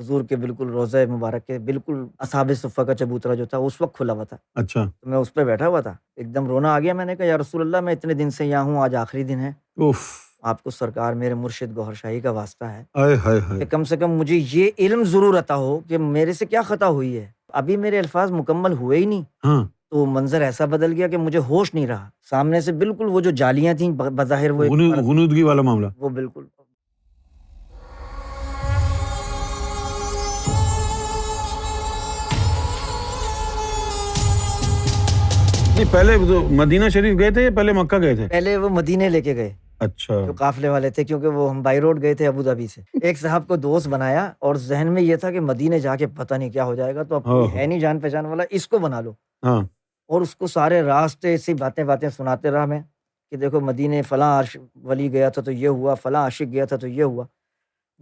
حضور کے بالکل روضہ مبارک کے بالکل اصحاب صفہ کا چبوترا جو تھا اس وقت کھلا ہوا تھا، اچھا، تو میں اس پہ بیٹھا ہوا تھا، ایک دم رونا آ گیا، میں نے کہا یا رسول اللہ میں اتنے دن سے یہاں ہوں، آج آخری دن ہے، اوف، آپ کو سرکار میرے مرشد گوہر شاہی کا واسطہ ہے آئے ہائے ہائے، کہ کم سے کم مجھے یہ علم ضرور عطا ہو کہ میرے سے کیا خطا ہوئی ہے، ابھی میرے الفاظ مکمل ہوئے ہی نہیں، ہاں، تو منظر ایسا بدل گیا کہ مجھے ہوش نہیں رہا، سامنے سے بالکل وہ جو جالیاں تھیں بظاہر وہ ایک غنودگی والا معاملہ، وہ بالکل نہیں پہلے تو مدینہ شریف گئے تھے یا پہلے مکہ گئے تھے؟ پہلے وہ مدینے لے کے گئے، اچھا، جو قافلے والے تھے، کیونکہ وہ ہم بائی روڈ گئے تھے ابو ظبی سے، ایک صاحب کو دوست بنایا اور ذہن میں یہ تھا کہ مدینے جا کے پتہ نہیں کیا ہو جائے گا، تو اب کوئی ہے نہیں جان پہچان والا، اس کو بنا لو، ہاں، اور اس کو سارے راستے ایسی باتیں سناتے رہا میں کہ دیکھو مدینے فلاں ولی گیا تھا تو یہ ہوا، فلاں عاشق گیا تھا تو یہ ہوا،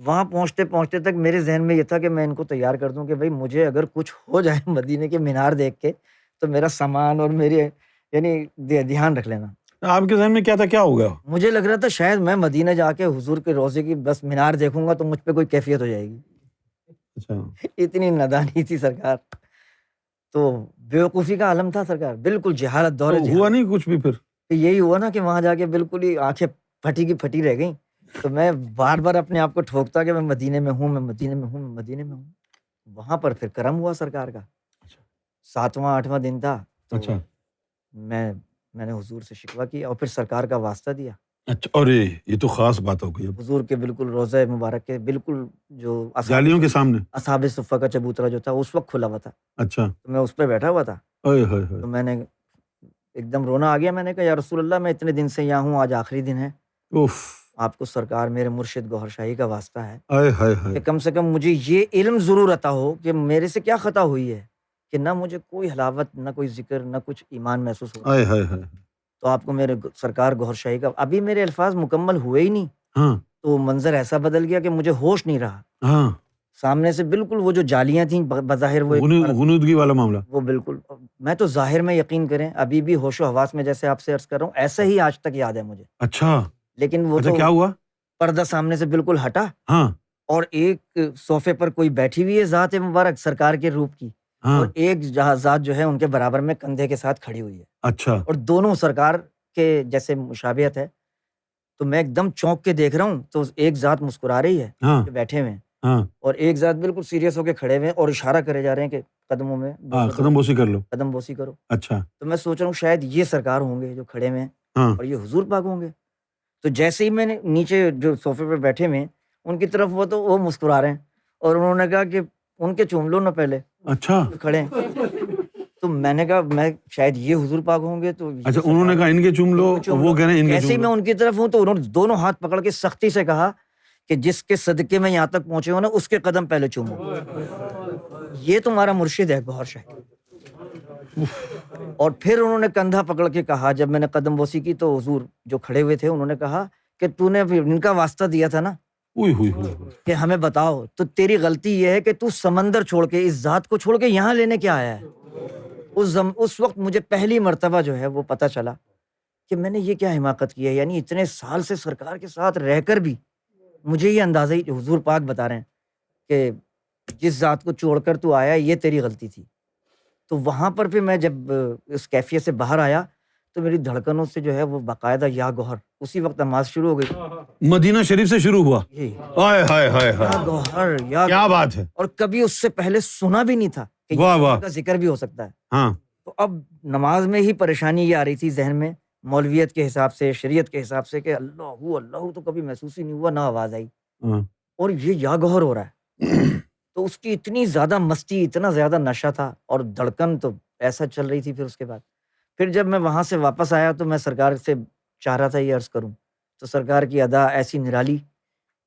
وہاں پہنچتے پہنچتے تک میرے ذہن میں یہ تھا کہ میں ان کو تیار کر دوں کہ بھائی مجھے اگر کچھ ہو جائے مدینے کے مینار دیکھ کے تو میرا سامان اور میرے یعنی دھیان رکھ لینا۔ آپ کے ذہن میں کیا تھا، کیا ہو گیا؟ مجھے لگ رہا تھا شاید میں مدینہ جا کے حضور کے روضے کی بس مینار دیکھوں گا تو مجھ پہ کوئی کیفیت ہو جائے گی، اچھا، اتنی نادانی تھی سرکار، تو بیوقوفی کا عالم تھا سرکار، بالکل جہالت، دور تو ہوا جہالت۔ نہیں کچھ بھی پھر؟ یہی ہوا نا کہ وہاں جا کے بالکل ہی آنکھیں پھٹی کی پھٹی رہ گئیں، تو میں بار بار اپنے آپ کو ٹھوکتا کہ میں مدینے میں ہوں، میں مدینے میں ہوں، میں مدینے میں ہوں۔ وہاں پر پھر کرم ہوا سرکار کا، 7واں 8واں دن تھا، تو اچھا، میں نے حضور سے شکوہ کیا اور پھر سرکار کا واسطہ دیا، اچھا، ارے یہ تو خاص بات ہو گئی اب، حضور کے بالکل روضہ مبارک کے بالکل جو جالیوں کے سامنے، اصحاب صفہ کا چبوترا جو تھا اس وقت کھلا ہوا تھا، اچھا، تو میں اس پہ بیٹھا ہوا تھا، آئے ہائے ہائے، تو میں نے ایک دم رونا آ گیا، میں نے کہا یا رسول اللہ میں اتنے دن سے یہاں ہوں، آج آخری دن ہے، اوف، آپ کو سرکار میرے مرشد گوہر شاہی کا واسطہ ہے آئے ہائے ہائے، کہ کم سے کم مجھے یہ علم ضرور عطا ہو کہ میرے سے کیا خطا ہوئی ہے کہ نہ مجھے کوئی حلاوت، نہ کوئی ذکر، نہ کچھ ایمان محسوس ہو، آئے ہائے ہائے، تو آپ کو میرے سرکار گوہر شاہی کا، ابھی میرے الفاظ مکمل ہوئے ہی نہیں، ہاں، تو منظر ایسا بدل گیا کہ مجھے ہوش نہیں رہا، ہاں، سامنے سے بالکل وہ جو جالیاں تھیں بظاہر وہ ایک غنودگی والا معاملہ، وہ بالکل، میں تو ظاہر میں یقین کریں ابھی بھی ہوش و حواس میں جیسے آپ سے عرض کر رہا ہوں ایسا ہی آج تک یاد ہے مجھے، اچھا، لیکن وہ اچھا تو کیا ہوا؟ پردہ سامنے سے بالکل ہٹا ہاں، اور ایک صوفے پر کوئی بیٹھی ہوئی ہے ذات مبارک سرکار کے روپ کی، ہاں، اور ایک ذات جو ہے ان کے برابر میں کندھے کے ساتھ کھڑی ہوئی ہے، اچھا، اور دونوں سرکار کے جیسے مشابہت ہے، تو میں ایک دم چونک کے دیکھ رہا ہوں، تو ایک ذات مسکرا رہی ہے ہاں، جو بیٹھے ہوئے ہیں، ہاں، اور ایک ذات بالکل سیریس ہو کے کھڑے ہوئے ہیں اور اشارہ کرے جا رہے ہیں کہ قدموں میں ہاں، قدم بوسی کر لو، قدم بوسی کرو، اچھا، تو میں سوچ رہا ہوں شاید یہ سرکار ہوں گے جو کھڑے ہوئے ہیں ہاں، اور یہ حضور پاک ہوں گے، تو جیسے ہی میں نے نیچے جو صوفے پہ بیٹھے ہوئے ہیں ان کی طرف، وہ مسکرا رہے ہیں اور انہوں نے کہا کہ ان کے چوم لو نا پہلے اچھا، جو کھڑے ہیں، تو میں نے کہا میں شاید یہ حضور پاک ہوں گے، تو اچھا، انہوں نے کہا ان کے چوم لو، وہ کہہ رہے ہیں ان کے جیسے ہی چوم میں لو، ان کی طرف ہوں تو انہوں نے دونوں ہاتھ پکڑ کے سختی سے کہا کہ جس کے صدقے میں یہاں تک پہنچے ہو نا اس کے قدم پہلے چومو، یہ تمہارا مرشد ہے گوہر شاہی۔ اور پھر انہوں نے کندھا پکڑ کے کہا، جب میں نے قدم بوسی کی تو حضور جو کھڑے ہوئے تھے انہوں نے کہا کہ تو نے ان کا واسطہ دیا تھا نا اوئی ہوئی ہوئی، کہ ہمیں بتاؤ، تو تیری غلطی یہ ہے کہ تو سمندر چھوڑ کے اس ذات کو چھوڑ کے یہاں لینے کیا آیا ہے۔ اس وقت مجھے پہلی مرتبہ جو ہے وہ پتہ چلا کہ میں نے یہ کیا حماقت کی ہے، یعنی اتنے سال سے سرکار کے ساتھ رہ کر بھی مجھے یہ اندازہ ہی، حضور پاک بتا رہے ہیں کہ جس ذات کو چھوڑ کر تو آیا یہ تیری غلطی تھی۔ تو وہاں پر پھر میں جب اس کیفیت سے باہر آیا تو میری دھڑکنوں سے جو ہے وہ باقاعدہ یا گوہر، اسی وقت نماز شروع ہو گئی، مدینہ شریف سے شروع ہوا، یہی ہائے ہائے ہائے یا ہائے، گوہر یا کیا بات ہے، اور کبھی اس سے پہلے سنا بھی نہیں تھا کہ واہ واہ، یہ کا ذکر بھی ہو سکتا ہے۔ ہاں، تو اب نماز میں ہی پریشانی یہ آ رہی تھی ذہن میں، مولویت کے حساب سے، شریعت کے حساب سے، کہ اللہ اللہ تو کبھی محسوس ہی نہیں ہوا، نہ آواز آئی، ہاں، اور یہ یا گوہر ہو رہا ہے، تو اس کی اتنی زیادہ مستی، اتنا زیادہ نشہ تھا، اور دھڑکن تو ایسا چل رہی تھی۔ پھر اس کے بعد پھر جب میں وہاں سے واپس آیا تو میں سرکار سے چاہ رہا تھا یہ عرض کروں، تو سرکار کی ادا ایسی نرالی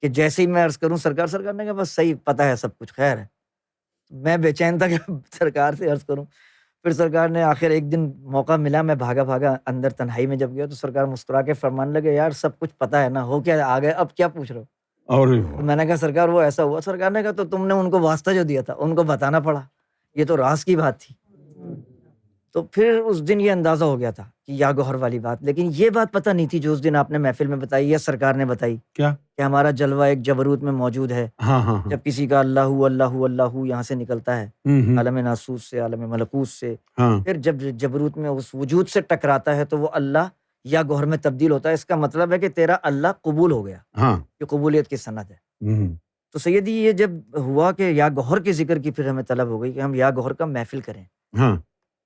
کہ جیسے ہی میں عرض کروں سرکار نے کہا بس صحیح، پتہ ہے سب کچھ خیر ہے۔ میں بے چین تھا کہ سرکار سے عرض کروں، پھر سرکار نے آخر ایک دن موقع ملا، میں بھاگا اندر تنہائی میں جب گیا تو سرکار مسکرا کے فرمان لگے، یار سب کچھ پتہ ہے نا، ہو کیا آ گئے، اب کیا پوچھ رہے ہو؟ اور تو میں نے کہا سرکار وہ ایسا ہوا۔ سرکار نے کہا تو تم نے ان کو واسطہ جو دیا تھا ان کو بتانا پڑا، یہ تو راز کی بات تھی۔ تو پھر اس دن یہ اندازہ ہو گیا تھا کہ یا گوہر والی بات، لیکن یہ بات پتہ نہیں تھی جو اس دن آپ نے محفل میں بتائی یا سرکار نے بتائی کیا؟ کہ ہمارا جلوہ ایک جبروت میں موجود ہے. ہاں ہاں ہاں جب کسی کا اللہ اللہ اللہ یہاں سے نکلتا ہے، عالم ناسوت سے، عالم ملکوت سے، ہاں پھر جب جبروت میں اس وجود سے ٹکراتا ہے تو وہ اللہ یا گوہر میں تبدیل ہوتا ہے. اس کا مطلب ہے کہ تیرا اللہ قبول ہو گیا، ہاں یہ قبولیت کی سند ہے. تو سیدی یہ جب ہوا کہ یا گوہر کے ذکر کی پھر ہمیں طلب ہو گئی کہ ہم یا گوہر کا محفل کریں، ہاں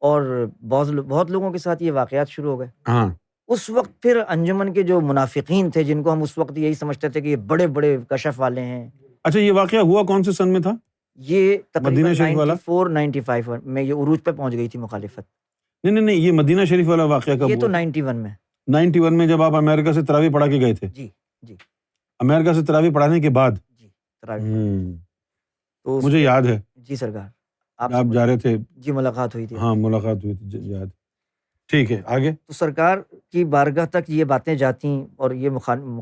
اور بہت لوگوں کے ساتھ یہ واقعات شروع ہو گئے. ہاں اس وقت پھر انجمن کے جو منافقین تھے، جن کو ہم اس وقت یہی سمجھتے تھے کہ یہ بڑے بڑے کشف والے ہیں. اچھا یہ واقعہ ہوا کون سے سن میں تھا؟ یہ تقریباً مدینہ شریف والا؟ 94-95 میں یہ عروج پہ پہنچ گئی تھی مخالفت. نہیں یہ مدینہ شریف والا واقعہ کب یہ تو ہوا؟ 91 میں. 91 میں جب آپ امریکہ سے تراویح پڑھا کے گئے تھے؟ جی جی امریکہ سے تراویح پڑھانے کے بعد؟ جی تراویح. تو مجھے یاد ہے جی سرکار آپ جا رہے تھے. جی ملاقات ہوئی تھی. ہاں ملاقات ہوئی تھی، یاد. ٹھیک ہے آگے. تو سرکار کی بارگاہ تک یہ باتیں جاتی، اور یہ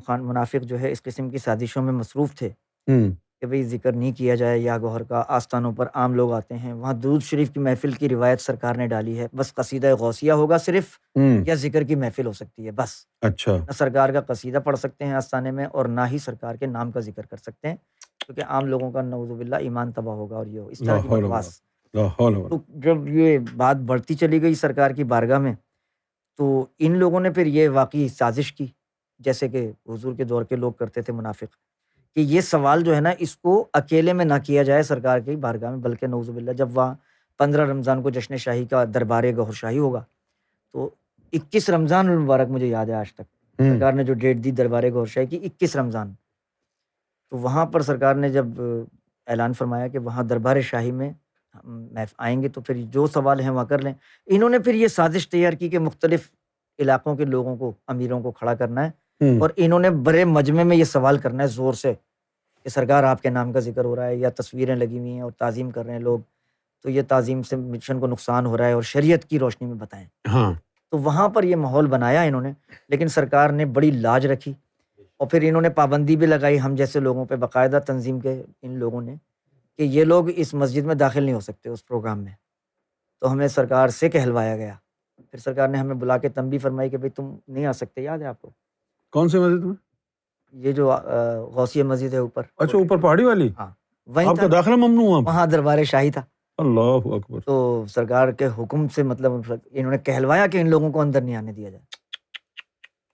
منافق جو ہے اس قسم کی سازشوں میں مصروف تھے کہ بھئی ذکر نہیں کیا جائے یا گوہر کا. آستانوں پر عام لوگ آتے ہیں، وہاں درود شریف کی محفل کی روایت سرکار نے ڈالی ہے. بس قصیدہ غوثیہ ہوگا صرف، یا ذکر کی محفل ہو سکتی ہے بس. اچھا نہ سرکار کا قصیدہ پڑھ سکتے ہیں آستانے میں، اور نہ ہی سرکار کے نام کا ذکر کر سکتے ہیں، کیونکہ عام لوگوں کا نعوذ باللہ ایمان تباہ ہوگا. اور یہ اس طرح کی بکواس. تو جب یہ بات بڑھتی چلی گئی سرکار کی بارگاہ میں، تو ان لوگوں نے پھر یہ واقعی سازش کی، جیسے کہ حضور کے دور کے لوگ کرتے تھے منافق، کہ یہ سوال جو ہے نا اس کو اکیلے میں نہ کیا جائے سرکار کی بارگاہ میں، بلکہ نعوذ باللہ جب وہاں 15 رمضان کو جشن شاہی کا دربار گوہر شاہی ہوگا، تو 21 رمضان المبارک مجھے یاد ہے آج تک سرکار نے جو ڈیٹ دی دربار گوہر شاہی کی، 21 رمضان. تو وہاں پر سرکار نے جب اعلان فرمایا کہ وہاں دربار شاہی میں آئیں گے تو پھر جو سوال ہیں وہاں کر لیں. انہوں نے پھر یہ سازش تیار کی کہ مختلف علاقوں کے لوگوں کو، امیروں کو کھڑا کرنا ہے، اور انہوں نے بڑے مجمع میں یہ سوال کرنا ہے زور سے کہ سرکار آپ کے نام کا ذکر ہو رہا ہے، یا تصویریں لگی ہوئی ہیں اور تعظیم کر رہے ہیں لوگ، تو یہ تعظیم سے مشن کو نقصان ہو رہا ہے، اور شریعت کی روشنی میں بتائیں. تو وہاں پر یہ ماحول بنایا انہوں نے، لیکن سرکار نے بڑی لاج رکھی، اور پھر انہوں نے پابندی بھی لگائی ہم جیسے لوگوں پہ، باقاعدہ تنظیم کے ان لوگوں نے، کہ یہ لوگ اس مسجد میں داخل نہیں ہو سکتے اس پروگرام میں. تو ہمیں سرکار سے کہلوایا گیا. پھر سرکار نے ہمیں بلا کے تنبیہ فرمائی کہ بھئی تم نہیں آ سکتے. یاد ہے آپ کو؟ کون سے مسجد میں؟ یہ جو غوثیہ مسجد ہے اوپر. اچھا اوپر پہاڑی والی؟ ہاں وہیں آپ کا داخلہ ممنوع ہوا؟ وہاں دربار شاہی تھا. اللہ اکبر. تو سرکار کے حکم سے مطلب انہوں نے کہلوایا کہ ان لوگوں کو اندر نہیں آنے دیا جائے،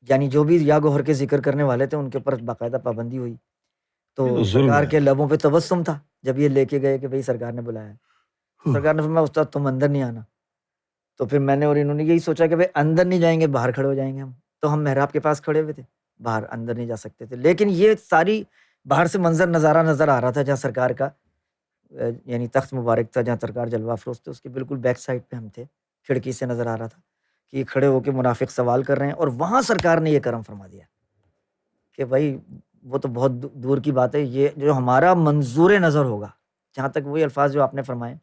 یعنی جو بھی یا گوہر کے ذکر کرنے والے تھے ان کے اوپر باقاعدہ پابندی ہوئی. تو سرکار کے لبوں پہ تبسم تھا جب یہ لے کے گئے کہ بھئی سرکار نے بلایا. سرکار نے فرمایا استاد تم اندر نہیں آنا. تو پھر میں نے اور انہوں نے یہی سوچا کہ بھئی اندر نہیں جائیں گے، باہر کھڑے ہو جائیں گے ہم. تو ہم محراب کے پاس کھڑے ہوئے تھے، باہر اندر نہیں جا سکتے تھے. لیکن یہ ساری باہر سے منظر نظارہ نظر آ رہا تھا، جہاں سرکار کا یعنی تخت مبارک تھا، جہاں سرکار جلوہ افروز تھے، اس کے بالکل بیک سائڈ پہ ہم تھے. کھڑکی سے نظر آ رہا تھا کہ یہ کھڑے ہو کے منافق سوال کر رہے ہیں، اور وہاں سرکار نے یہ کرم فرما دیا کہ بھائی وہ تو بہت دور کی بات ہے، یہ جو ہمارا منظور نظر ہوگا، جہاں تک وہی الفاظ جو آپ نے فرمائے،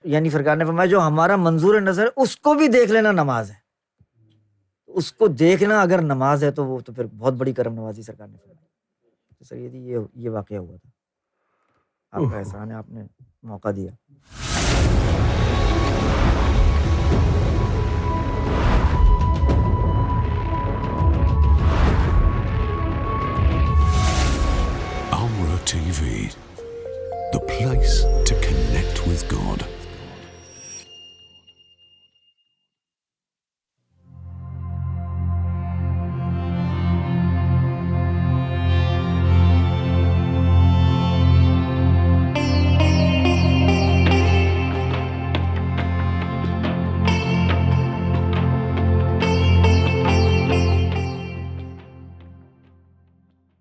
یعنی سرکار نے فرمایا جو ہمارا منظور نظر ہے اس کو بھی دیکھ لینا نماز ہے. اس کو دیکھنا اگر نماز ہے تو وہ تو پھر بہت بڑی کرم نوازی سرکار نے فرمائی. تو سیدی یہ واقعہ ہوا تھا. آپ کا احسان ہے، آپ نے موقع دیا. Amra TV, the place to connect with God.